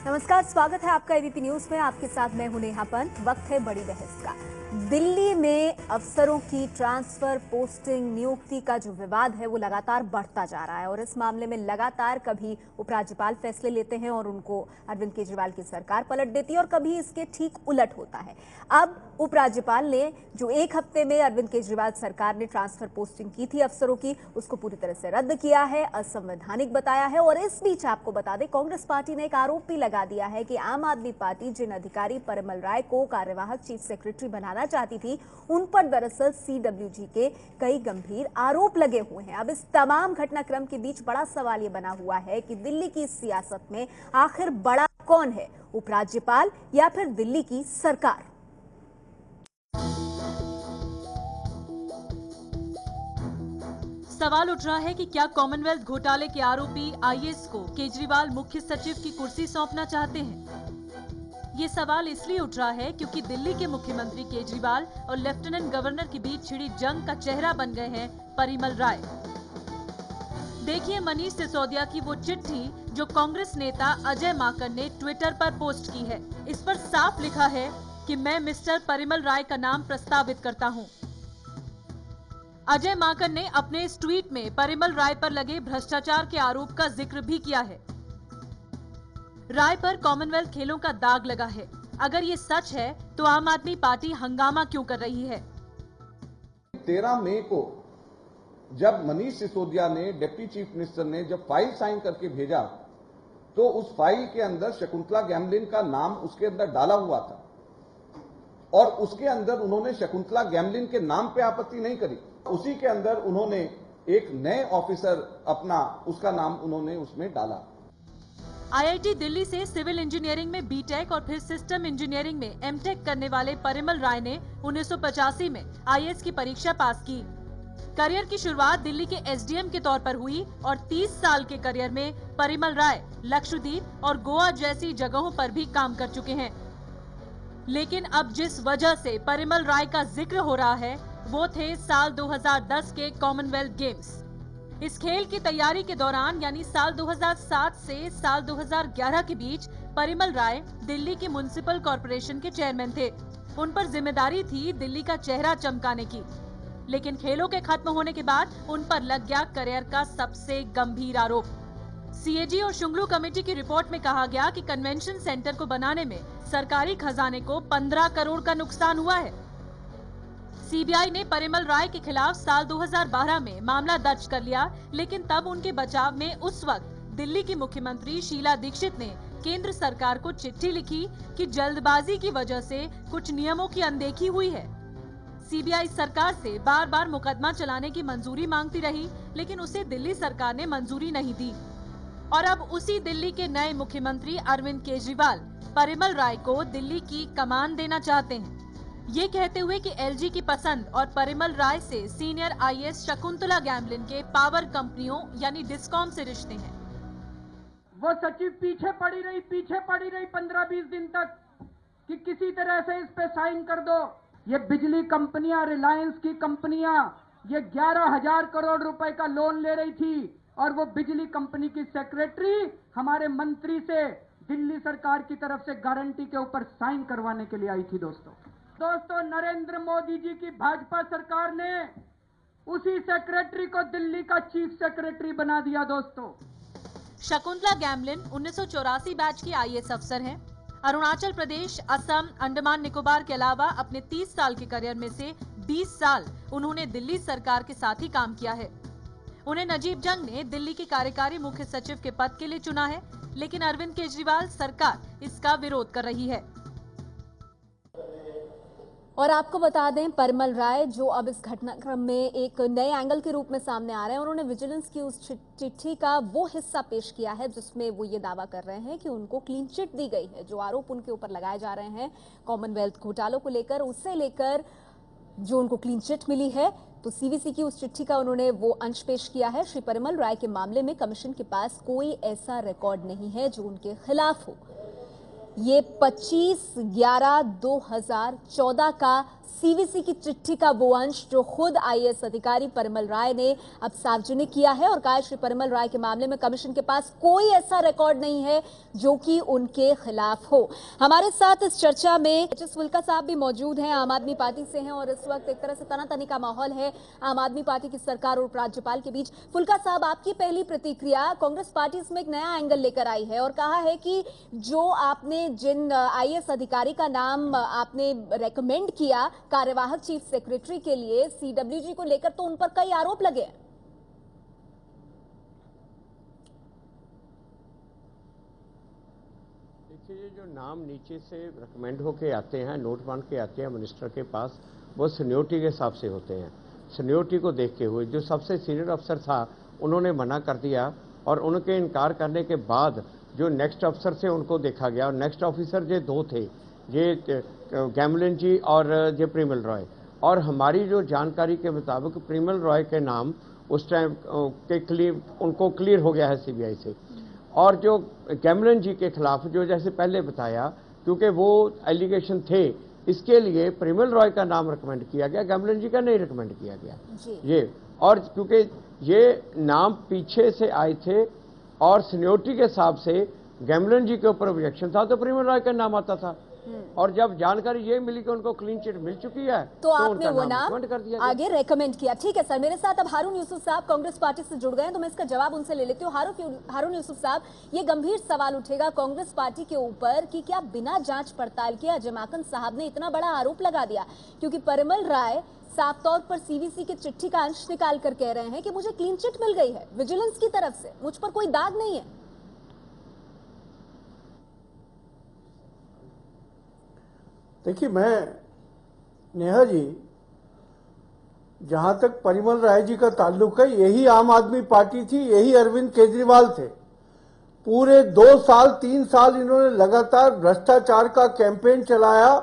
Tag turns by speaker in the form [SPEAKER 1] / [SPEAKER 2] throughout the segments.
[SPEAKER 1] नमस्कार, स्वागत है आपका एबीपी न्यूज में। आपके साथ मैं हूं नेहा पंत। वक्त है बड़ी बहस का। दिल्ली में अफसरों की ट्रांसफर, पोस्टिंग, नियुक्ति का जो विवाद है वो लगातार बढ़ता जा रहा है और इस मामले में लगातार कभी उपराज्यपाल फैसले लेते हैं और उनको अरविंद केजरीवाल की सरकार पलट देती है और कभी इसके ठीक उलट होता है। अब उपराज्यपाल ने जो एक हफ्ते में अरविंद केजरीवाल सरकार ने ट्रांसफर पोस्टिंग की थी अफसरों की, उसको पूरी तरह से रद्द किया है, असंवैधानिक बताया है। और इस बीच आपको बता दें, कांग्रेस पार्टी ने एक आरोप भी लगा दिया है कि आम आदमी पार्टी जिन अधिकारी परिमल राय को कार्यवाहक चीफ सेक्रेटरी बनाना चाहती थी, उन पर दरअसल सीडब्ल्यूजी के कई गंभीर आरोप लगे हुए हैं। अब इस तमाम घटनाक्रम के बीच बड़ा सवाल ये बना हुआ है कि दिल्ली की सियासत में आखिर बड़ा कौन है, उपराज्यपाल या फिर दिल्ली की सरकार?
[SPEAKER 2] सवाल उठ रहा है कि क्या कॉमनवेल्थ घोटाले के आरोपी आईएएस को केजरीवाल मुख्य सचिव की कुर्सी सौंपना चाहते हैं। ये सवाल इसलिए उठ रहा है क्योंकि दिल्ली के मुख्यमंत्री केजरीवाल और लेफ्टिनेंट गवर्नर के बीच छिड़ी जंग का चेहरा बन गए हैं परिमल राय। देखिए मनीष सिसोदिया की वो चिट्ठी जो कांग्रेस नेता अजय माकन ने ट्विटर पर पोस्ट की है। इस पर साफ लिखा है कि मैं मिस्टर परिमल राय का नाम प्रस्तावित करता हूँ। अजय माकन ने अपने इस ट्वीट में परिमल राय पर लगे भ्रष्टाचार के आरोप का जिक्र भी किया है। राय पर कॉमनवेल्थ खेलों का दाग लगा है। अगर ये सच है तो आम आदमी पार्टी हंगामा क्यों कर रही है?
[SPEAKER 3] 13 मई को जब मनीष सिसोदिया ने, डिप्टी चीफ मिनिस्टर ने जब फाइल साइन करके भेजा, तो उस फाइल के अंदर शकुंतला गैमलिन का नाम उसके अंदर डाला हुआ था और उसके अंदर उन्होंने शकुंतला गैमलिन के नाम पे आपत्ति नहीं करी। उसी के अंदर उन्होंने एक नए ऑफिसर अपना, उसका नाम उन्होंने उसमें डाला।
[SPEAKER 2] आईआईटी दिल्ली से सिविल इंजीनियरिंग में बीटेक और फिर सिस्टम इंजीनियरिंग में एमटेक करने वाले परिमल राय ने 1985 में आईएएस की परीक्षा पास की। करियर की शुरुआत दिल्ली के एसडीएम के तौर पर हुई और 30 साल के करियर में परिमल राय लक्षद्वीप और गोवा जैसी जगहों पर भी काम कर चुके हैं। लेकिन अब जिस वजह से परिमल राय का जिक्र हो रहा है वो थे साल 2010 के कॉमनवेल्थ गेम्स। इस खेल की तैयारी के दौरान यानी साल 2007 से साल 2011 के बीच परिमल राय दिल्ली की म्युनिसिपल कॉर्पोरेशन के चेयरमैन थे। उन पर जिम्मेदारी थी दिल्ली का चेहरा चमकाने की। लेकिन खेलों के खत्म होने के बाद उन पर लग गया करियर का सबसे गंभीर आरोप। सीएजी और शुंगलू कमेटी की रिपोर्ट में कहा गया कि कन्वेंशन सेंटर को बनाने में सरकारी खजाने को 15 करोड़ का नुकसान हुआ है। सीबीआई ने परिमल राय के खिलाफ साल 2012 में मामला दर्ज कर लिया, लेकिन तब उनके बचाव में उस वक्त दिल्ली की मुख्यमंत्री शीला दीक्षित ने केंद्र सरकार को चिट्ठी लिखी कि जल्दबाजी की वजह से कुछ नियमों की अनदेखी हुई है। सीबीआई सरकार से बार बार मुकदमा चलाने की मंजूरी मांगती रही, लेकिन उसे दिल्ली सरकार ने मंजूरी नहीं दी। और अब उसी दिल्ली के नए मुख्यमंत्री अरविंद केजरीवाल परिमल राय को दिल्ली की कमान देना चाहते हैं, ये कहते हुए कि एलजी की पसंद और परिमल राय से सीनियर आईएएस शकुंतला गैमलिन के पावर कंपनियों यानी डिस्कॉम से रिश्ते हैं।
[SPEAKER 4] वो सचिव पीछे पड़ी रही 15-20 दिन तक कि किसी तरह से इस पे साइन कर दो। ये बिजली कंपनियां, रिलायंस की कंपनियां, ये 11,000 करोड़ रुपए का लोन ले रही थी और वो बिजली कंपनी की सेक्रेटरी हमारे मंत्री से दिल्ली सरकार की तरफ से गारंटी के ऊपर साइन करवाने के लिए आई थी। दोस्तों नरेंद्र मोदी जी की भाजपा सरकार ने उसी सेक्रेटरी को दिल्ली का चीफ सेक्रेटरी बना दिया। दोस्तों
[SPEAKER 2] शकुंतला गैमलिन 1984 बैच की आईएएस अफसर हैं। अरुणाचल प्रदेश, असम, अंडमान निकोबार के अलावा अपने 30 साल के करियर में से 20 साल उन्होंने दिल्ली सरकार के साथ ही काम किया है। उन्हें नजीब जंग ने दिल्ली के कार्यकारी मुख्य सचिव के पद के लिए चुना है, लेकिन अरविंद केजरीवाल सरकार इसका विरोध कर रही है।
[SPEAKER 1] और आपको बता दें, परिमल राय जो अब इस घटनाक्रम में एक नए एंगल के रूप में सामने आ रहे हैं, उन्होंने विजिलेंस की उस चिट्ठी का वो हिस्सा पेश किया है जिसमें वो ये दावा कर रहे हैं कि उनको क्लीन चिट दी गई है। जो आरोप उनके ऊपर लगाए जा रहे हैं कॉमनवेल्थ घोटालों को लेकर, उससे लेकर जो उनको क्लीन चिट मिली है, तो सीवीसी की उस चिट्ठी का उन्होंने वो अंश पेश किया है। श्री परिमल राय के मामले में कमीशन के पास कोई ऐसा रिकॉर्ड नहीं है जो उनके खिलाफ हो। ये 25/11/2014 का सीवीसी की चिट्ठी का वो अंश जो खुद आईएएस अधिकारी परिमल राय ने अब सार्वजनिक किया है और कहा श्री परिमल राय के मामले में कमीशन के पास कोई ऐसा रिकॉर्ड नहीं है जो कि उनके खिलाफ हो। हमारे साथ इस चर्चा में एचएस फुल्का साहब भी मौजूद हैं, आम आदमी पार्टी से हैं और इस वक्त एक तरह से तनातनी का माहौल है आम आदमी पार्टी की सरकार और उपराज्यपाल के बीच। फुल्का साहब, आपकी पहली प्रतिक्रिया, कांग्रेस पार्टी इसमें एक नया एंगल लेकर आई है और कहा है कि जो आपने जिन आईएएस अधिकारी का नाम आपने रेकमेंड किया कार्यवाहक चीफ सेक्रेटरी के लिए सीडब्ल्यूजी को लेकर, तो उन पर कई आरोप लगे हैं।
[SPEAKER 5] देखिए, ये जो नाम नीचे से रिकमेंड होके आते हैं, नोट बन के आते हैं मिनिस्टर के पास, वो सीनियोरिटी के हिसाब से होते हैं। सीनियोरिटी को देखते हुए जो सबसे सीनियर अफसर था उन्होंने मना कर दिया और उनके इनकार करने के बाद जो नेक्स्ट अफसर से उनको देखा गया और नेक्स्ट ऑफिसर जो दो थे, ये गैमलिन जी और ये परिमल रॉय, और हमारी जो जानकारी के मुताबिक परिमल रॉय के नाम उस टाइम के उनको क्लियर हो गया है सीबीआई से। और जो गैमलिन जी के खिलाफ जो जैसे पहले बताया, क्योंकि वो एलिगेशन थे, इसके लिए परिमल रॉय का नाम रिकमेंड किया गया, गैमलिन जी का नहीं रिकमेंड किया गया ये। और क्योंकि ये नाम पीछे से आए थे और सीनियोरिटी के हिसाब से गैमलिन जी के ऊपर ऑब्जेक्शन था तो परिमल रॉय का नाम आता था। और जब जानकारी ये मिली कि उनको क्लीन चिट मिल चुकी है
[SPEAKER 1] तो आपने वो नाम आगे रेकमेंड किया। ठीक है सर, मेरे साथ अब हारून यूसुफ साहब कांग्रेस पार्टी से जुड़ गए हैं तो मैं इसका जवाब उनसे ले लेती हूँ। हारून यूसुफ साहब, ये गंभीर सवाल उठेगा कांग्रेस पार्टी के ऊपर कि क्या बिना जांच पड़ताल के अजय माकन साहब ने इतना बड़ा आरोप लगा दिया, क्योंकि परिमल राय साफ तौर पर सीवीसी की चिट्ठी का अंश निकाल कर कह रहे हैं कि मुझे क्लीन चिट मिल गई है विजिलेंस की तरफ से, मुझ पर कोई दाग नहीं है।
[SPEAKER 6] देखिए, मैं नेहा जी, जहां तक परिमल राय जी का ताल्लुक है, यही आम आदमी पार्टी थी, यही अरविंद केजरीवाल थे। पूरे 2 साल 3 साल इन्होंने लगातार भ्रष्टाचार का कैंपेन चलाया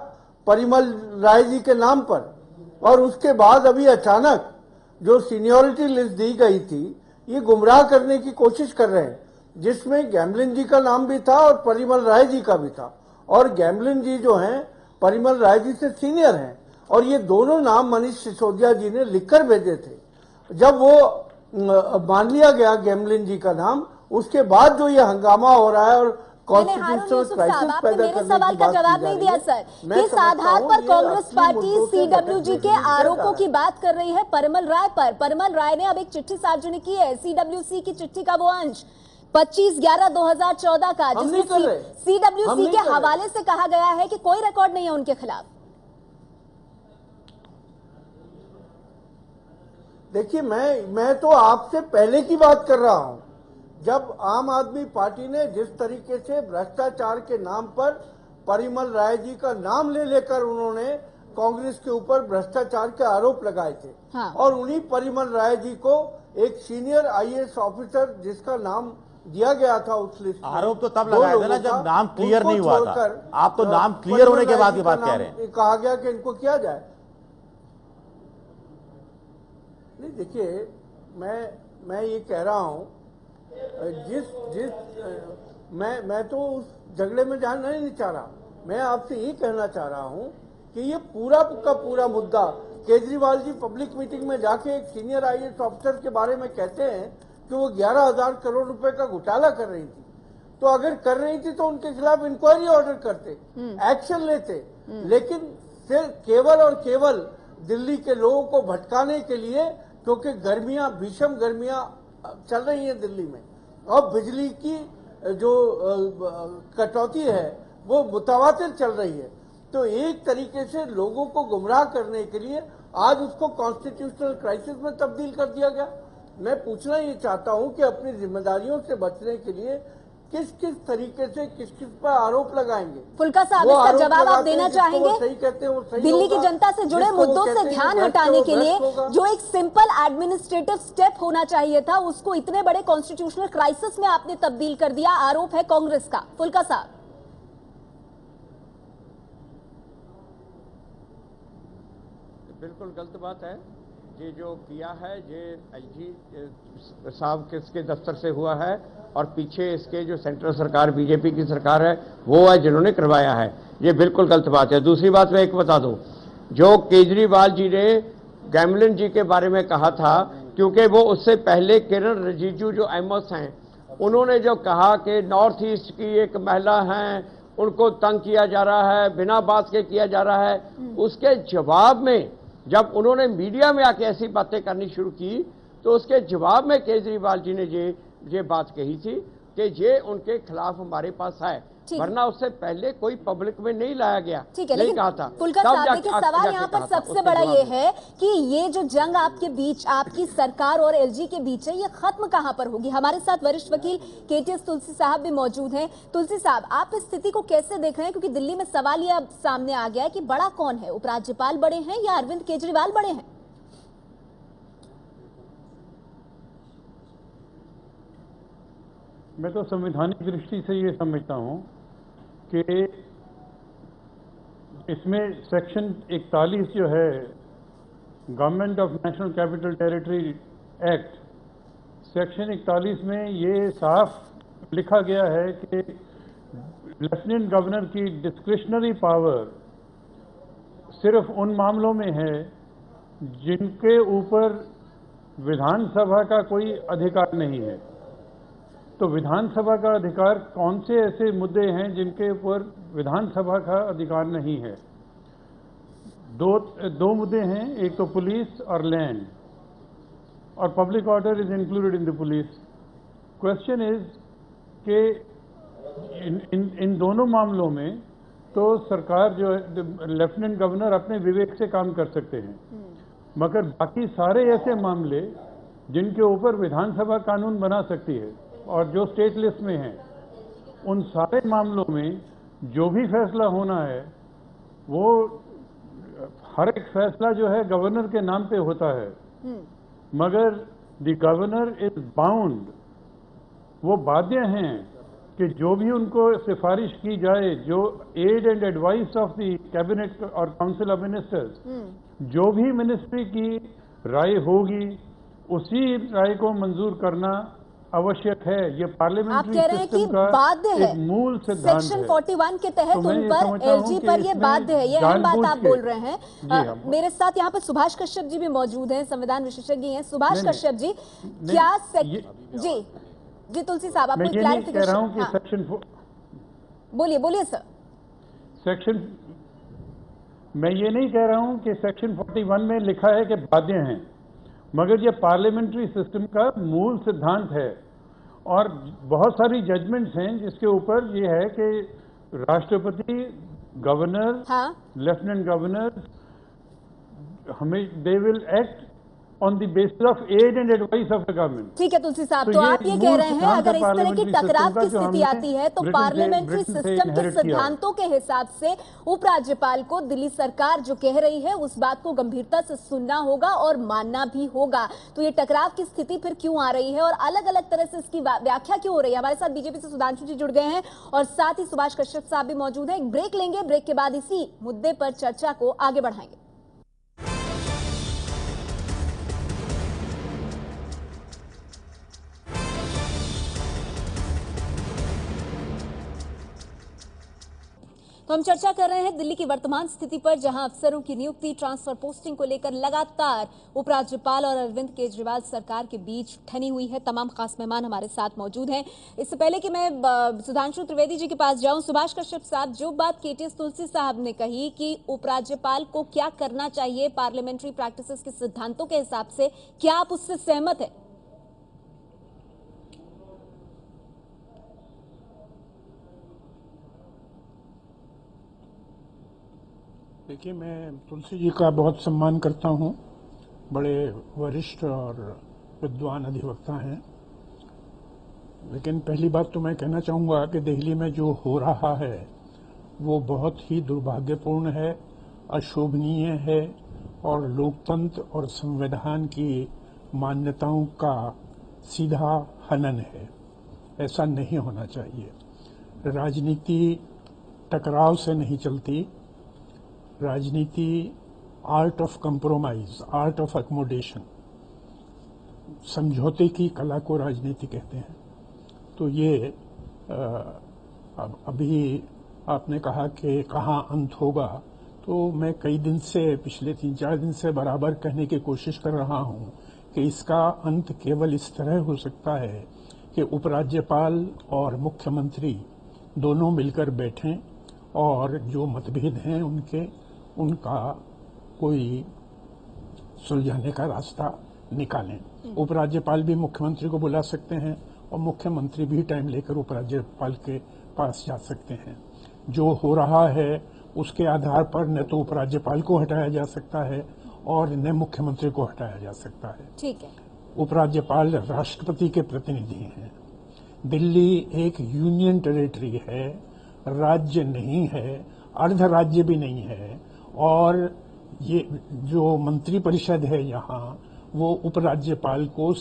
[SPEAKER 6] परिमल राय जी के नाम पर, और उसके बाद अभी अचानक जो सीनियरिटी लिस्ट दी गई थी ये गुमराह करने की कोशिश कर रहे हैं, जिसमें गैमलिन जी का नाम भी था और परिमल राय जी का भी था। और गैमलिन जी जो हैं परिमल राय जी से सीनियर हैं और ये दोनों नाम मनीष सिसोदिया जी ने लिखकर भेजे थे। जब वो मान लिया गया गैमलिन जी का नाम, उसके बाद जो ये हंगामा हो रहा है और कॉन्स्टिट्यूशनल क्राइसिस पैदा करने की
[SPEAKER 1] सवाल का जवाब नहीं दिया सर। किस आधार पर कांग्रेस पार्टी सीडब्ल्यूजी के आरोपों की बात कर रही है परिमल राय पर? परिमल राय ने अब एक चिट्ठी सार्वजनिक की है, सीडब्ल्यूसी की चिट्ठी का वो अंश 25/11/2014 का, जिसमें सीडब्ल्यूसी के हवाले से कहा गया है कि कोई रिकॉर्ड नहीं है उनके खिलाफ।
[SPEAKER 6] देखिए, मैं तो आपसे पहले की बात कर रहा हूं, जब आम आदमी पार्टी ने जिस तरीके से भ्रष्टाचार के नाम पर परिमल राय जी का नाम ले लेकर उन्होंने कांग्रेस के ऊपर भ्रष्टाचार के आरोप लगाए थे। हाँ। और उन्हीं परिमल राय जी को एक सीनियर आईएएस ऑफिसर जिसका नाम दिया गया था उस लिस्ट में,
[SPEAKER 7] आरोप तो तब लगाया था ना जब नाम क्लियर नहीं हुआ था। आप तो नाम क्लियर होने के बाद की बात कह रहे हैं।
[SPEAKER 6] कहा गया कि इनको किया जाए। नहीं, देखिए, मैं ये कह रहा हूं, मैं तो उस झगड़े में जाना नहीं चाह रहा। मैं आपसे ये कहना चाह रहा हूं कि ये पूरा का पूरा मुद्दा, केजरीवाल जी पब्लिक मीटिंग में जाके एक सीनियर आईएएस ऑफिसर के बारे में कहते हैं कि वो 11,000 करोड़ रुपए का घोटाला कर रही थी। तो अगर कर रही थी तो उनके खिलाफ इंक्वायरी ऑर्डर करते, एक्शन लेते। लेकिन सिर्फ केवल और केवल दिल्ली के लोगों को भटकाने के लिए, क्योंकि गर्मियां, भीषण गर्मियां चल रही है दिल्ली में और बिजली की जो कटौती है वो मुतवातिर चल रही है, तो एक तरीके से लोगों को गुमराह करने के लिए आज उसको कॉन्स्टिट्यूशनल क्राइसिस में तब्दील कर दिया गया। मैं पूछना ये चाहता हूं कि अपनी जिम्मेदारियों से बचने के लिए किस किस तरीके से किस किस पर आरोप लगाएंगे?
[SPEAKER 1] फुल्का साहब, इसका जवाब आप देना चाहेंगे?
[SPEAKER 6] सही कहते हैं वो सही,
[SPEAKER 1] दिल्ली की जनता से जुड़े मुद्दों से ध्यान हटाने के लिए जो एक सिंपल एडमिनिस्ट्रेटिव स्टेप होना चाहिए था, उसको इतने बड़े कॉन्स्टिट्यूशनल क्राइसिस में आपने तब्दील कर दिया। आरोप है कांग्रेस का। फुल्का साहब,
[SPEAKER 5] बिल्कुल गलत बात है। ये जो किया है ये एलजी साहब के दफ्तर से हुआ है और पीछे इसके जो सेंट्रल सरकार बीजेपी की सरकार है वो है जिन्होंने करवाया है। ये बिल्कुल गलत बात है। दूसरी बात मैं एक बता दूं, जो केजरीवाल जी ने गैमलिन जी के बारे में कहा था, क्योंकि वो उससे पहले किरण रिजिजू जो एमएस हैं उन्होंने जो कहा कि नॉर्थ ईस्ट की एक महिला हैं, उनको तंग किया जा रहा है, बिना बात के किया जा रहा है, उसके जवाब में जब उन्होंने मीडिया में आके ऐसी बातें करनी शुरू की तो उसके जवाब में केजरीवाल जी ने ये बात कही थी कि ये उनके खिलाफ हमारे पास है, वरना उससे पहले कोई पब्लिक में नहीं लाया गया।
[SPEAKER 1] ठीक है,
[SPEAKER 5] नहीं
[SPEAKER 1] लेकिन
[SPEAKER 5] कहा था।
[SPEAKER 1] पुलकर साहब, देखिए सवाल यहाँ पर सबसे बड़ा ये है कि ये जो जंग आपके बीच, आपकी सरकार और एलजी के बीच है, ये खत्म कहाँ पर होगी? हमारे साथ वरिष्ठ वकील केटीएस तुलसी साहब भी मौजूद हैं। तुलसी साहब, आप इस स्थिति को कैसे देख रहे हैं? क्योंकि दिल्ली में सवाल ये अब सामने आ गया है कि बड़ा कौन है, उपराज्यपाल बड़े हैं या अरविंद केजरीवाल बड़े हैं?
[SPEAKER 8] मैं तो संवैधानिक दृष्टि से ये समझता हूं कि इसमें सेक्शन 41 जो है government of national capital territory act, section 41 में ये साफ लिखा गया है कि लेफ्टिनेंट गवर्नर की डिस्क्रिशनरी पावर सिर्फ उन मामलों में है जिनके ऊपर विधानसभा का कोई अधिकार नहीं है। तो विधानसभा का अधिकार, कौन से ऐसे मुद्दे हैं जिनके ऊपर विधानसभा का अधिकार नहीं है? दो मुद्दे हैं, एक तो पुलिस और लैंड, और public order is included in the police. Question is कि इन दोनों मामलों में तो सरकार जो है, लेफ्टिनेंट गवर्नर अपने विवेक से काम कर सकते हैं, मगर बाकी सारे ऐसे मामले जिनके ऊपर विधानसभा कानून बना सकती है और जो स्टेट लिस्ट में है, उन सारे मामलों में जो भी फैसला होना है वो हर एक फैसला जो है गवर्नर के नाम पे होता है, मगर द गवर्नर इज बाउंड, वो बाध्य हैं कि जो भी उनको सिफारिश की जाए, जो aid and advice of the cabinet और काउंसिल ऑफ मिनिस्टर्स, जो भी मिनिस्ट्री की राय होगी उसी राय को मंजूर करना आवश्यक है। ये पार्लियामेंट्री सिस्टम का एक मूल सिद्धांत है।
[SPEAKER 1] सेक्शन 41 के तहत उन पर, एलजी पर ये बाध्य है। ये अहम बात आप बोल रहे हैं। मेरे साथ यहाँ पर सुभाष कश्यप जी भी मौजूद हैं, संविधान विशेषज्ञ हैं। सुभाष कश्यप जी, क्या जी तुलसी साहब, आप
[SPEAKER 8] मैं ये नहीं कह रहा हूँ कि सेक्शन,
[SPEAKER 1] बोलिए सर।
[SPEAKER 8] सेक्शन, मैं ये नहीं कह रहा हूँ कि सेक्शन 41 में लिखा है कि बाध्य हैं, मगर ये पार्लियामेंट्री सिस्टम का मूल सिद्धांत है और बहुत सारी जजमेंट्स हैं जिसके ऊपर ये है कि राष्ट्रपति, गवर्नर, लेफ्टिनेंट गवर्नर, हमें they will act on the basis of aid and advice of the government.
[SPEAKER 1] ठीक है तुलसी साहब, तो आप ये कह रहे हैं अगर इस तरह की टकराव की स्थिति आती है तो पार्लियामेंट्री सिस्टम के सिद्धांतों के हिसाब से उपराज्यपाल को दिल्ली सरकार जो कह रही है उस बात को गंभीरता से सुनना होगा और मानना भी होगा। तो ये टकराव की स्थिति फिर क्यों आ रही है और अलग अलग तरह से इसकी व्याख्या क्यों हो रही है? हमारे साथ बीजेपी से सुधांशु जी जुड़ गए हैं और साथ ही सुभाष कश्यप साहब भी मौजूद हैं। एक ब्रेक लेंगे, ब्रेक के बाद इसी मुद्दे पर चर्चा को आगे बढ़ाएंगे। तो हम चर्चा कर रहे हैं दिल्ली की वर्तमान स्थिति पर, जहां अफसरों की नियुक्ति, ट्रांसफर, पोस्टिंग को लेकर लगातार उपराज्यपाल और अरविंद केजरीवाल सरकार के बीच ठनी हुई है। तमाम खास मेहमान हमारे साथ मौजूद हैं। इससे पहले कि मैं सुधांशु त्रिवेदी जी के पास जाऊं, सुभाष कश्यप साहब, जो बात केटीएस तुलसी साहब ने कही कि उपराज्यपाल को क्या करना चाहिए पार्लियामेंट्री प्रैक्टिसेस के सिद्धांतों के हिसाब से, क्या आप उससे सहमत है?
[SPEAKER 9] देखिए, मैं तुलसी जी का बहुत सम्मान करता हूं, बड़े वरिष्ठ और विद्वान अधिवक्ता हैं। लेकिन पहली बात तो मैं कहना चाहूंगा कि दिल्ली में जो हो रहा है वो बहुत ही दुर्भाग्यपूर्ण है, अशोभनीय है और लोकतंत्र और संविधान की मान्यताओं का सीधा हनन है। ऐसा नहीं होना चाहिए। राजनीति टकराव से नहीं चलती, राजनीति art of compromise, art of accommodation, समझौते की कला को राजनीति कहते हैं। तो ये अभी आपने कहा कि कहाँ अंत होगा, तो मैं कई दिन से, पिछले 3-4 दिन से बराबर कहने की कोशिश कर रहा हूं कि इसका अंत केवल इस तरह हो सकता है कि उपराज्यपाल और मुख्यमंत्री दोनों मिलकर बैठें और जो मतभेद हैं उनका कोई सुलझाने का रास्ता निकालें। उपराज्यपाल भी मुख्यमंत्री को बुला सकते हैं और मुख्यमंत्री भी टाइम लेकर उपराज्यपाल के पास जा सकते हैं। जो हो रहा है उसके आधार पर न तो उपराज्यपाल को हटाया जा सकता है और न मुख्यमंत्री को हटाया जा सकता है।
[SPEAKER 1] ठीक है।
[SPEAKER 9] उपराज्यपाल राष्ट्रपति के प्रतिनिधि हैं। दिल्ली एक यूनियन टेरिटरी है, राज्य नहीं है, अर्ध राज्य भी नहीं है। और ये जो मंत्रिपरिषद है यहाँ, वो उपराज्यपाल को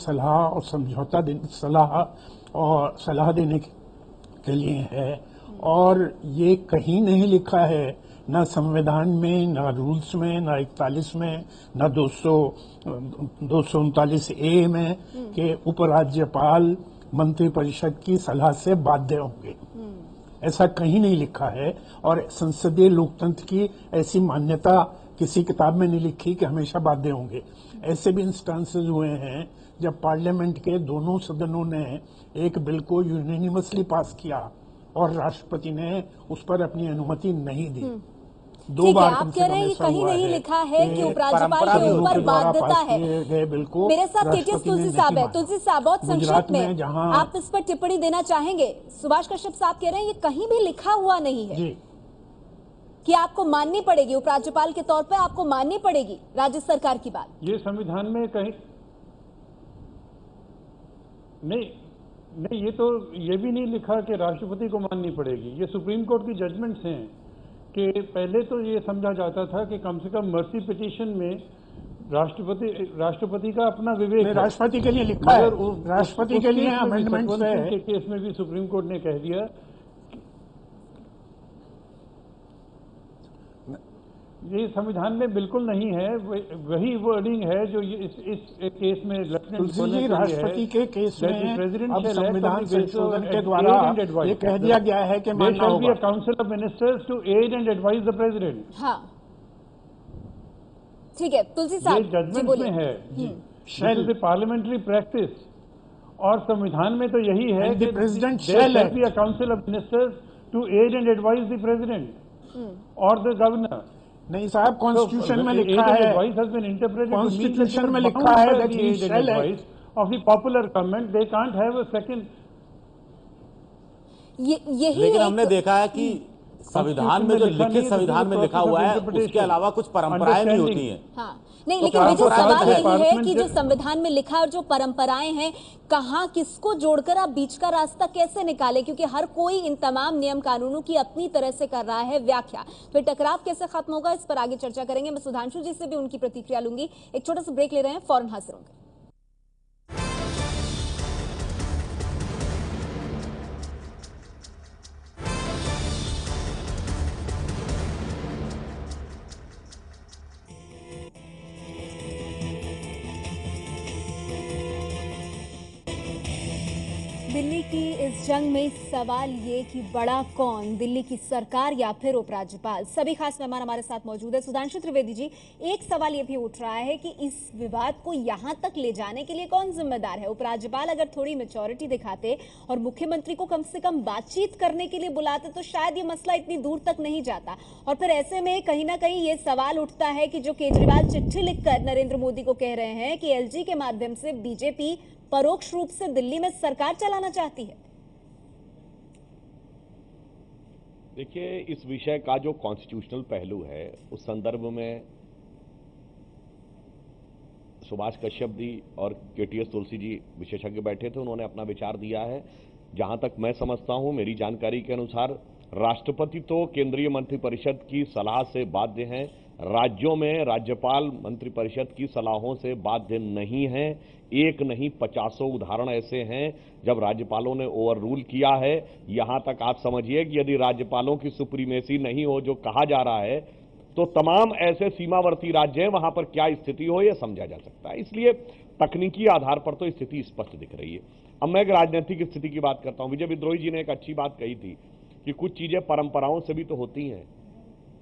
[SPEAKER 9] सलाह देने के लिए है। और ये कहीं नहीं लिखा है, न संविधान में, न रूल्स में, न 41 में, न 239A में कि उपराज्यपाल मंत्रिपरिषद की सलाह से बाध्य होंगे। ऐसा कहीं नहीं लिखा है। और संसदीय लोकतंत्र की ऐसी मान्यता किसी किताब में नहीं लिखी कि हमेशा बाध्य होंगे। ऐसे भी इंस्टांसेस हुए हैं जब पार्लियामेंट के दोनों सदनों ने एक बिल को यूनानिमसली पास किया और राष्ट्रपति ने उस पर अपनी अनुमति नहीं दी।
[SPEAKER 1] दो बार आप कह रहे हैं कहीं नहीं लिखा है कि उपराज्यपाल के ऊपर बाध्यता है। मेरे साथ केटीएस तुलसी साहब है। तुलसी साहब, बहुत संक्षिप्त में आप इस पर टिप्पणी देना चाहेंगे? सुभाष कश्यप साहब कह रहे हैं ये कहीं भी लिखा हुआ नहीं है कि आपको माननी पड़ेगी, उपराज्यपाल के तौर पर आपको माननी पड़ेगी राज्य सरकार की बात।
[SPEAKER 8] ये संविधान में कहीं नहीं, ये तो ये भी नहीं लिखा कि राष्ट्रपति को माननी पड़ेगी। ये सुप्रीम कोर्ट की जजमेंट्स हैं कि पहले तो ये समझा जाता था कि कम से कम मर्सी पिटीशन में राष्ट्रपति का अपना विवेक है।
[SPEAKER 9] राष्ट्रपति के लिए लिखा है, राष्ट्रपति के लिए अमेंडमेंट्स है।
[SPEAKER 8] के केस में भी सुप्रीम कोर्ट ने कह दिया ये संविधान में बिल्कुल नहीं है। वही वर्डिंग है जो इस केस में
[SPEAKER 9] राष्ट्रपति के केस में अब संविधान संशोधन के द्वारा ये कह दिया गया है कि मानना होगा।
[SPEAKER 8] Council of ministers to aid and advise the president.
[SPEAKER 1] हाँ, ठीक है तुलसी साहब,
[SPEAKER 8] ये जजमेंट में है पार्लियामेंट्री प्रैक्टिस। और संविधान में तो यही है कि
[SPEAKER 9] president
[SPEAKER 8] shall be a council of ministers to aid and advise the president और द गवर्नर।
[SPEAKER 9] नहीं साहब, कॉन्स्टिट्यूशन में लिखा है, कॉन्स्टिट्यूशन में लिखा है that he shall act
[SPEAKER 8] of the popular government, they can't have a second।
[SPEAKER 1] यही
[SPEAKER 7] लेकिन हमने देखा है कि संविधान में जो लिखित संविधान में लिखा हुआ है उसके अलावा कुछ परंपराएं नहीं होती हैं।
[SPEAKER 1] हाँ, नहीं, लेकिन मुझे सवाल यही है कि जो संविधान में लिखा और जो परंपराएं हैं, कहाँ किसको जोड़कर आप बीच का रास्ता कैसे निकालें? क्योंकि हर कोई इन तमाम नियम कानूनों की अपनी तरह से कर रहा है व्याख्या। फिर टकराव कैसे खत्म होगा, इस पर आगे चर्चा करेंगे। मैं सुधांशु जी से भी उनकी प्रतिक्रिया लूंगी। एक छोटा सा ब्रेक ले रहे हैं, फौरन हाजिर होंगे। दिल्ली की इस जंग में सवाल ये कि बड़ा कौन, दिल्ली की सरकार या फिर उपराज्यपाल? सभी खास मेहमान हमारे साथ मौजूद है। सुधांशु त्रिवेदी जी, एक सवाल ये भी उठ रहा है कि इस विवाद को यहां तक ले जाने के लिए कौन जिम्मेदार है? उपराज्यपाल अगर थोड़ी मैच्योरिटी दिखाते और मुख्यमंत्री को कम से कम बातचीत करने के लिए बुलाते तो शायद ये मसला इतनी दूर तक नहीं जाता। और फिर ऐसे में कहीं ना कहीं ये सवाल उठता है कि जो केजरीवाल चिट्ठी लिखकर नरेंद्र मोदी को कह रहे हैं कि एलजी के माध्यम से बीजेपी परोक्ष रूप से दिल्ली में सरकार चलाना चाहती है।
[SPEAKER 10] देखिए, इस विषय का जो कॉन्स्टिट्यूशनल पहलू है उस संदर्भ में सुभाष कश्यप जी और केटीएस तुलसी जी विशेषज्ञ बैठे थे, उन्होंने अपना विचार दिया है। जहां तक मैं समझता हूं, मेरी जानकारी के अनुसार राष्ट्रपति तो केंद्रीय मंत्रिपरिषद की सलाह से बाध्य हैं, राज्यों में राज्यपाल मंत्रिपरिषद की सलाहों से बाध्य नहीं है। एक नहीं 50 उदाहरण ऐसे हैं जब राज्यपालों ने ओवर रूल किया है। यहां तक आप समझिए कि यदि राज्यपालों की सुप्रीमेसी नहीं हो, जो कहा जा रहा है, तो तमाम ऐसे सीमावर्ती राज्य हैं, वहां पर क्या स्थिति हो यह समझा जा सकता है। इसलिए तकनीकी आधार पर तो स्थिति स्पष्ट दिख रही है। अब मैं एक राजनीतिक स्थिति की बात करता हूं। विजय विद्रोही जी ने एक अच्छी बात कही थी कि कुछ चीजें परंपराओं से भी तो होती हैं,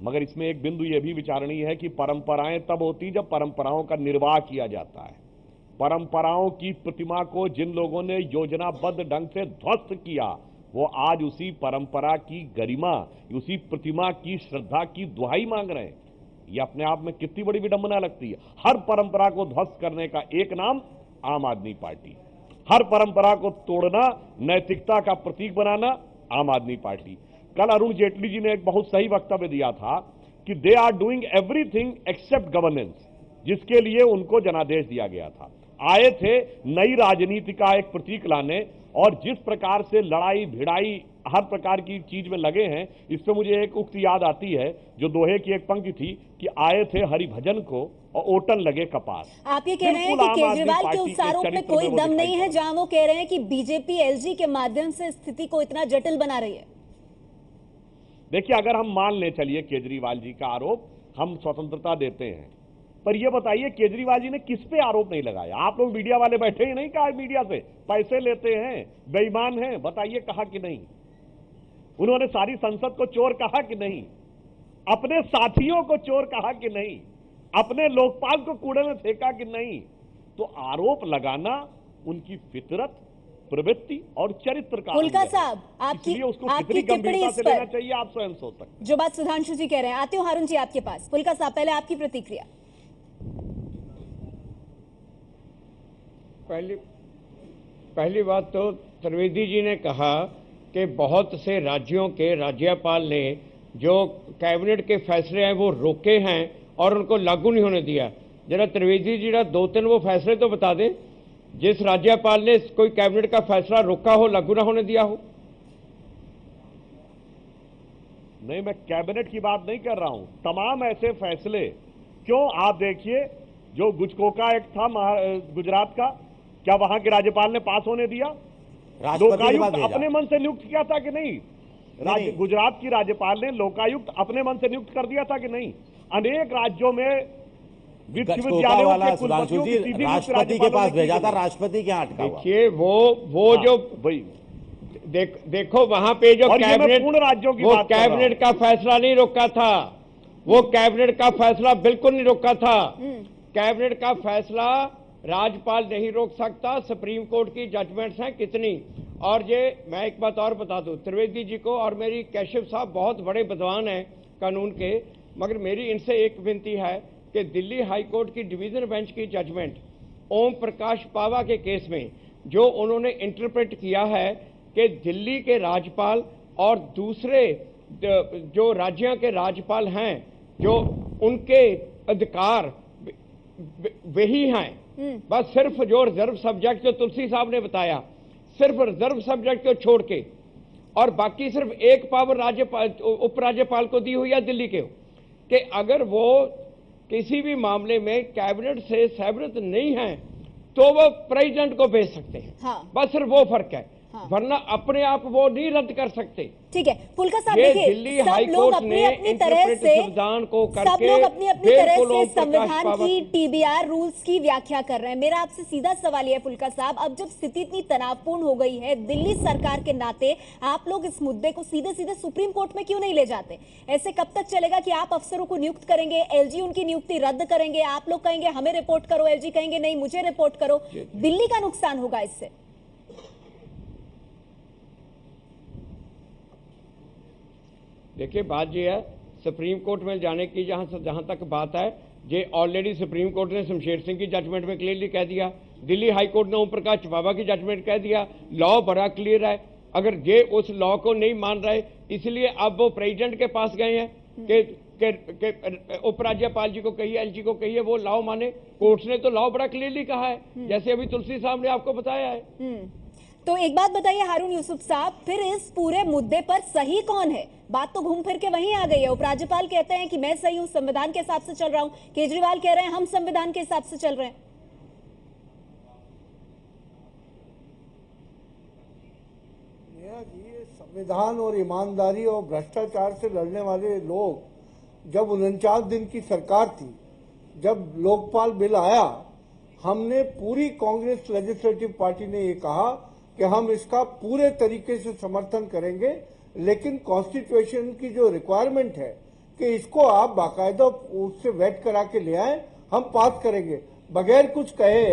[SPEAKER 10] मगर इसमें एक बिंदु यह भी विचारणीय है कि परंपराएं तब होती जब परंपराओं का निर्वाह किया जाता है। परंपराओं की प्रतिमा को जिन लोगों ने योजनाबद्ध ढंग से ध्वस्त किया, वो आज उसी परंपरा की गरिमा, उसी प्रतिमा की श्रद्धा की दुहाई मांग रहे हैं। ये अपने आप में कितनी बड़ी विडंबना लगती है। हर परंपरा को ध्वस्त करने का एक नाम आम आदमी पार्टी, हर परंपरा को तोड़ना, नैतिकता का प्रतीक बनाना आम आदमी पार्टी। कल अरुण जेटली जी ने एक बहुत सही वक्तव्य दिया था कि they are doing everything except governance, जिसके लिए उनको जनादेश दिया गया था। आए थे नई राजनीति का एक प्रतीक लाने, और जिस प्रकार से लड़ाई भिड़ाई हर प्रकार की चीज में लगे हैं, इससे मुझे एक उक्ति याद आती है जो दोहे की एक पंक्ति थी कि आए थे हरि भजन को और ओटन लगे कपास।
[SPEAKER 1] आप ये कह रहे हैं कि केजरीवाल के उस आरोप में कोई दम नहीं है, जहां वो कह रहे हैं कि बीजेपी एलजी के माध्यम से स्थिति को इतना जटिल बना रही है।
[SPEAKER 10] देखिए, अगर हम मान ले चलिए केजरीवाल जी का आरोप, हम स्वतंत्रता देते हैं, पर यह बताइए केजरीवाल जी ने किस पे आरोप नहीं लगाया? आप लोग मीडिया वाले बैठे ही नहीं, कहा मीडिया से पैसे लेते हैं, बेईमान हैं, बताइए कहा कि नहीं? उन्होंने सारी संसद को चोर कहा कि नहीं? अपने साथियों को चोर कहा कि नहीं? अपने लोकपाल को कूड़े में फेंका कि नहीं? तो आरोप लगाना उनकी फितरत, प्रवृत्ति और चरित्र का
[SPEAKER 1] फुल्का साहब, आपकी टिप्पणी इस पर
[SPEAKER 10] चाहिए, आप स्वयं सोच सकते।
[SPEAKER 1] जो बात सुधांशु जी कह रहे हैं, आते हो हारून जी आपके पास। फुल्का साहब, पहले आपकी प्रतिक्रिया।
[SPEAKER 5] पहली बात तो त्रिवेदी जी ने कहा कि बहुत से राज्यों के राज्यपाल ने जो कैबिनेट के फैसले हैं वो रोके हैं और उनको लागू नहीं होने दिया। जरा त्रिवेदी जी ना 2-3 वो फैसले तो बता दें जिस राज्यपाल ने कोई कैबिनेट का फैसला रोका हो, लागू ना होने दिया हो।
[SPEAKER 10] नहीं, मैं कैबिनेट की बात नहीं कर रहा हूं, तमाम ऐसे फैसले। क्यों, आप देखिए जो गुजकोका एक्ट था गुजरात का, क्या वहां के राज्यपाल ने पास होने दिया? लोकायुक्त अपने मन से नियुक्त किया था कि नहीं? गुजरात की राज्यपाल ने लोकायुक्त अपने मन से नियुक्त कर दिया था कि नहीं? अनेक राज्यों में विश्वविद्यालयों के कुलपतियों की सीधी
[SPEAKER 7] राष्ट्रपति के पास भेजा था, राष्ट्रपति के यहाँ अटका।
[SPEAKER 5] देखिए वो जो देखो वहां पे जो कैबिनेट,
[SPEAKER 10] पूर्ण राज्यों की
[SPEAKER 5] वो कैबिनेट का फैसला नहीं रोका था, वो कैबिनेट का फैसला बिल्कुल नहीं रोका था। कैबिनेट का फैसला राज्यपाल नहीं रोक सकता। सुप्रीम कोर्ट की जजमेंट्स हैं कितनी। और ये मैं एक बात और बता दूं त्रिवेदी जी को, और मेरी कैशिव साहब बहुत बड़े विद्वान हैं कानून के, मगर मेरी इनसे एक विनती है कि दिल्ली हाई कोर्ट की डिवीजन बेंच की जजमेंट ओम प्रकाश पावा के केस में जो उन्होंने इंटरप्रेट किया है कि दिल्ली के राज्यपाल और दूसरे जो राज्यों के राज्यपाल हैं, जो उनके अधिकार वही हैं, बस सिर्फ जो रिजर्व सब्जेक्ट जो तुलसी साहब ने बताया, सिर्फ रिजर्व सब्जेक्ट को छोड़ के, और बाकी सिर्फ एक पावर राज्यपाल उपराज्यपाल को दी हुई है दिल्ली के, कि अगर वो किसी भी मामले में कैबिनेट से सहमत नहीं है तो वो प्रेसिडेंट को भेज सकते हैं।
[SPEAKER 1] हाँ।
[SPEAKER 5] बस सिर्फ वो फर्क है। हाँ। वरना अपने आप वो नहीं रद्द कर सकते।
[SPEAKER 1] ठीक है, फुल्का साहब देखिए,
[SPEAKER 5] दिल्ली हाई कोर्ट ने इंटरप्रेट संविधान को करके
[SPEAKER 1] सब लोग अपनी अपनी तरह से संविधान की टीबीआर रूल्स की व्याख्या कर रहे हैं। मेरा आपसे सीधा सवाल यह है फुल्का साहब, अब जब स्थिति इतनी तनावपूर्ण हो गई है, दिल्ली सरकार के नाते आप लोग इस मुद्दे को सीधे सीधे सुप्रीम कोर्ट में क्यों नहीं ले जाते? ऐसे कब तक चलेगा कि आप अफसरों को नियुक्त करेंगे, एलजी उनकी नियुक्ति रद्द करेंगे, आप लोग कहेंगे हमें रिपोर्ट करो, एलजी कहेंगे नहीं मुझे रिपोर्ट करो, दिल्ली का नुकसान होगा इससे।
[SPEAKER 5] देखिए बात ये है, सुप्रीम कोर्ट में जाने की जहां तक बात है, ये ऑलरेडी सुप्रीम कोर्ट ने शमशेर सिंह की जजमेंट में क्लियरली कह दिया, दिल्ली हाई कोर्ट ने ओम प्रकाश पावा की जजमेंट कह दिया, लॉ बड़ा क्लियर है। अगर ये उस लॉ को नहीं मान रहे, इसलिए अब वो प्रेसिडेंट के पास गए हैं कि उपराज्यपाल जी को कहिए, एलजी को कहिए वो लॉ माने। कोर्ट ने तो लॉ बड़ा क्लियरली कहा है, जैसे अभी तुलसी साहब ने आपको बताया है।
[SPEAKER 1] तो एक बात बताइए हारून यूसुफ साहब, फिर इस पूरे मुद्दे पर सही कौन है? बात तो घूम फिर के वहीं आ गई है। उपराज्यपाल कहते हैं कि मैं सही हूं, संविधान के हिसाब से चल रहा हूं, केजरीवाल कह रहे हैं हम संविधान के हिसाब से चल रहे हैं।
[SPEAKER 6] नेहा जी, संविधान और ईमानदारी और भ्रष्टाचार से लड़ने वाले लोग जब 49 दिन की सरकार थी, जब लोकपाल बिल आया, हमने पूरी कांग्रेस लेजिस्लेटिव पार्टी ने ये कहा कि हम इसका पूरे तरीके से समर्थन करेंगे, लेकिन कॉन्स्टिट्यूशन की जो रिक्वायरमेंट है कि इसको आप बाकायदा उससे वेट करा के ले आए, हम पास करेंगे। बगैर कुछ कहे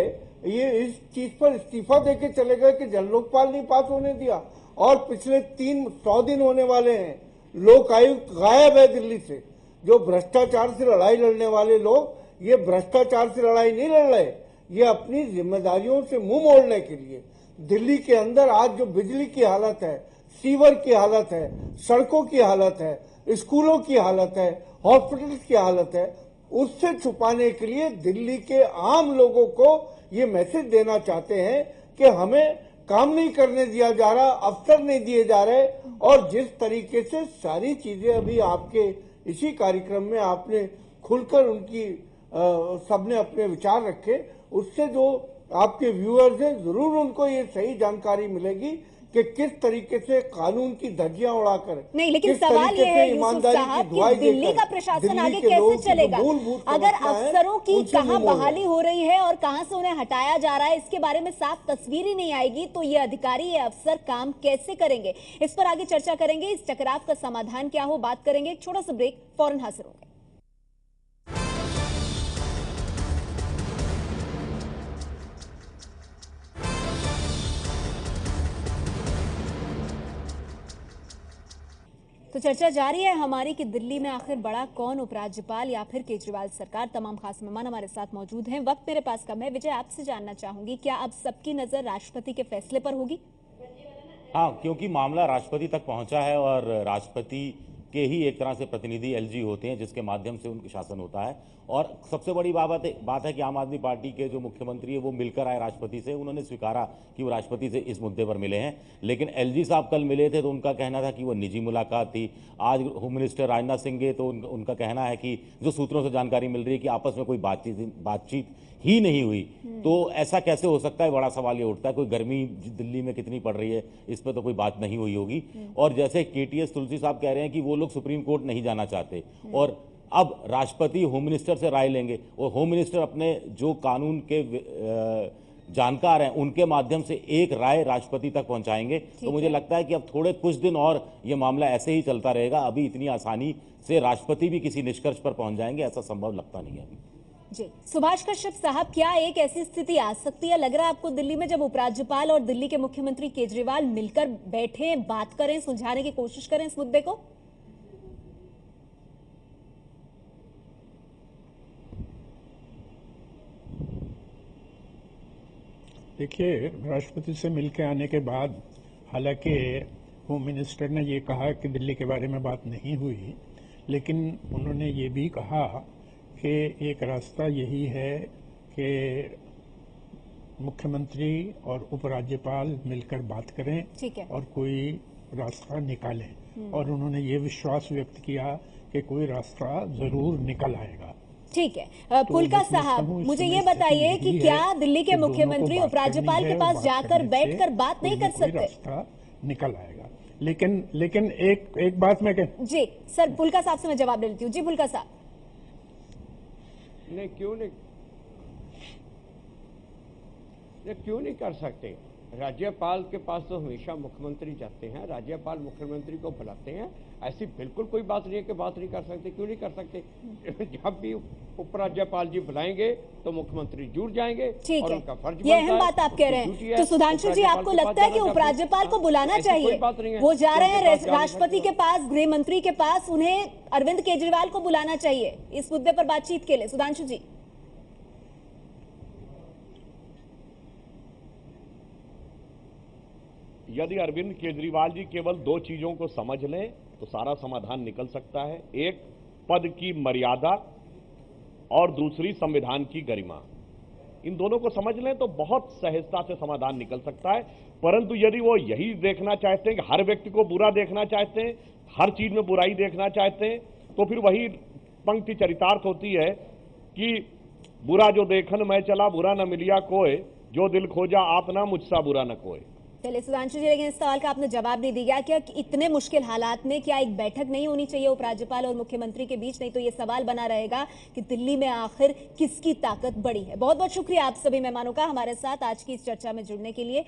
[SPEAKER 6] ये इस चीज पर इस्तीफा देके चले गए कि जन लोकपाल नहीं पास होने दिया, और पिछले 100 दिन होने वाले हैं, लोक आयुक्त गायब है दिल्ली से। जो भ्रष्टाचार से लड़ाई लड़ने वाले लोग ये भ्रष्टाचार से लड़ाई नहीं लड़ रहे, ये अपनी जिम्मेदारियों से मुंह मोड़ने के लिए दिल्ली के अंदर आज जो बिजली की हालत है, सीवर की हालत है, सड़कों की हालत है, स्कूलों की हालत है, हॉस्पिटल्स की हालत है, उससे छुपाने के लिए दिल्ली के आम लोगों को ये मैसेज देना चाहते हैं कि हमें काम नहीं करने दिया जा रहा, अवसर नहीं दिए जा रहे। और जिस तरीके से सारी चीजें अभी आपके इसी कार्यक्रम में आपने खुलकर उनकी सबने अपने विचार रखे, उससे जो आपके व्यूअर्स हैं जरूर उनको ये सही जानकारी मिलेगी कि किस तरीके से कानून की धज्जियां उड़ाकर,
[SPEAKER 1] नहीं, लेकिन सवाल ये है यूसुफ साहब कि दिल्ली का प्रशासन आगे कैसे चलेगा अगर अफसरों की कहां बहाली हो रही है और कहां से उन्हें हटाया जा रहा है, इसके बारे में साफ तस्वीर ही नहीं आएगी तो ये अधिकारी, ये अफसर काम कैसे करेंगे? इस पर आगे चर्चा करेंगे। इस टकराव का समाधान क्या हो, बात करेंगे। एक छोटा सा ब्रेक, फौरन हाजिर होंगे। तो चर्चा जारी है हमारी कि दिल्ली में आखिर बड़ा कौन, उपराज्यपाल या फिर केजरीवाल सरकार। तमाम खास मेहमान हमारे साथ मौजूद हैं। वक्त मेरे पास कम है। विजय, आपसे जानना चाहूंगी, क्या अब सबकी नजर राष्ट्रपति के फैसले पर होगी?
[SPEAKER 7] हाँ, क्योंकि मामला राष्ट्रपति तक पहुंचा है और राष्ट्रपति के ही एक तरह से प्रतिनिधि एलजी होते हैं जिसके माध्यम से उनका शासन होता है। और सबसे बड़ी बात है कि आम आदमी पार्टी के जो मुख्यमंत्री है वो मिलकर आए राष्ट्रपति से, उन्होंने स्वीकारा कि वो राष्ट्रपति से इस मुद्दे पर मिले हैं। लेकिन एलजी साहब कल मिले थे तो उनका कहना था कि वो निजी मुलाकात थी। आज होम मिनिस्टर राजनाथ सिंह गए तो उनका कहना है कि जो सूत्रों से जानकारी मिल रही है कि आपस में कोई बातचीत ही नहीं हुई। तो ऐसा कैसे हो सकता है, बड़ा सवाल ये उठता है। कोई गर्मी दिल्ली में कितनी पड़ रही है, इस पर तो कोई बात नहीं हुई होगी। और जैसे केटीएस तुलसी साहब कह रहे हैं कि वो लोग सुप्रीम कोर्ट नहीं जाना चाहते और अब राष्ट्रपति होम मिनिस्टर से राय लेंगे और होम मिनिस्टर अपने जो कानून के जानकार हैं उनके माध्यम से एक राय राष्ट्रपति तक पहुंचाएंगे। तो मुझे लगता है कि अब थोड़े कुछ दिन और ये मामला ऐसे ही चलता रहेगा। अभी इतनी आसानी से राष्ट्रपति भी किसी निष्कर्ष पर पहुंच जाएंगे ऐसा संभव लगता नहीं है अभी।
[SPEAKER 1] जी, सुभाष कश्यप साहब, क्या एक ऐसी स्थिति आ सकती है, लग रहा है आपको दिल्ली में, जब उपराज्यपाल और दिल्ली के मुख्यमंत्री केजरीवाल मिलकर बैठे, बात करें, सुलझाने की कोशिश करें इस मुद्दे को?
[SPEAKER 9] देखिए, राष्ट्रपति से मिलकर आने के बाद हालांकि होम मिनिस्टर ने ये कहा कि दिल्ली के बारे में बात नहीं हुई, लेकिन उन्होंने ये भी कहा कि एक रास्ता यही है कि मुख्यमंत्री और उपराज्यपाल मिलकर बात करें, ठीक है, और कोई रास्ता निकालें। और उन्होंने ये विश्वास व्यक्त किया कि कोई रास्ता जरूर निकल आएगा।
[SPEAKER 1] ठीक है, पुलका साहब, मुझे ये बताइए कि क्या दिल्ली के मुख्यमंत्री उपराज्यपाल के पास जाकर बैठकर बात नहीं कर सकते?
[SPEAKER 9] रास्ता निकल आएगा। लेकिन एक बात मैं कह
[SPEAKER 1] जी सर, पुलका साहब से मैं जवाब ले लेती हूँ। जी पुलका साहब।
[SPEAKER 5] नहीं, क्यों नहीं कर सकते? राज्यपाल के पास तो हमेशा मुख्यमंत्री जाते हैं, राज्यपाल मुख्यमंत्री को बुलाते हैं। ऐसी बिल्कुल कोई बात नहीं है कि बात नहीं कर सकते। क्यों नहीं कर सकते? जब भी उपराज्यपाल जी बुलाएंगे तो मुख्यमंत्री जुड़ जाएंगे और उनका फर्ज बनता है।
[SPEAKER 1] ये अहम बात आप कह रहे हैं। तो सुधांशु जी, आपको लगता है कि उपराज्यपाल को बुलाना चाहिए? वो जा रहे हैं राष्ट्रपति के पास, गृह मंत्री के पास, उन्हें अरविंद केजरीवाल को बुलाना चाहिए इस मुद्दे पर बातचीत के लिए। सुधांशु जी।
[SPEAKER 10] यदि अरविंद केजरीवाल जी केवल दो चीजों को समझ लें तो सारा समाधान निकल सकता है। एक, पद की मर्यादा, और दूसरी, संविधान की गरिमा। इन दोनों को समझ लें तो बहुत सहजता से समाधान निकल सकता है। परंतु यदि वो यही देखना चाहते हैं कि हर व्यक्ति को बुरा देखना चाहते हैं, हर चीज में बुराई देखना चाहते हैं, तो फिर वही पंक्ति चरितार्थ होती है कि बुरा जो देखन मैं चला, बुरा न मिलिया कोय, जो दिल खोजा आप ना, मुझसा बुरा न कोय।
[SPEAKER 1] चलिए सुधांशु जी, लेकिन इस सवाल का आपने जवाब नहीं दिया कि इतने मुश्किल हालात में क्या एक बैठक नहीं होनी चाहिए उपराज्यपाल और मुख्यमंत्री के बीच? नहीं तो ये सवाल बना रहेगा कि दिल्ली में आखिर किसकी ताकत बड़ी है। बहुत बहुत शुक्रिया आप सभी मेहमानों का हमारे साथ आज की इस चर्चा में जुड़ने के लिए।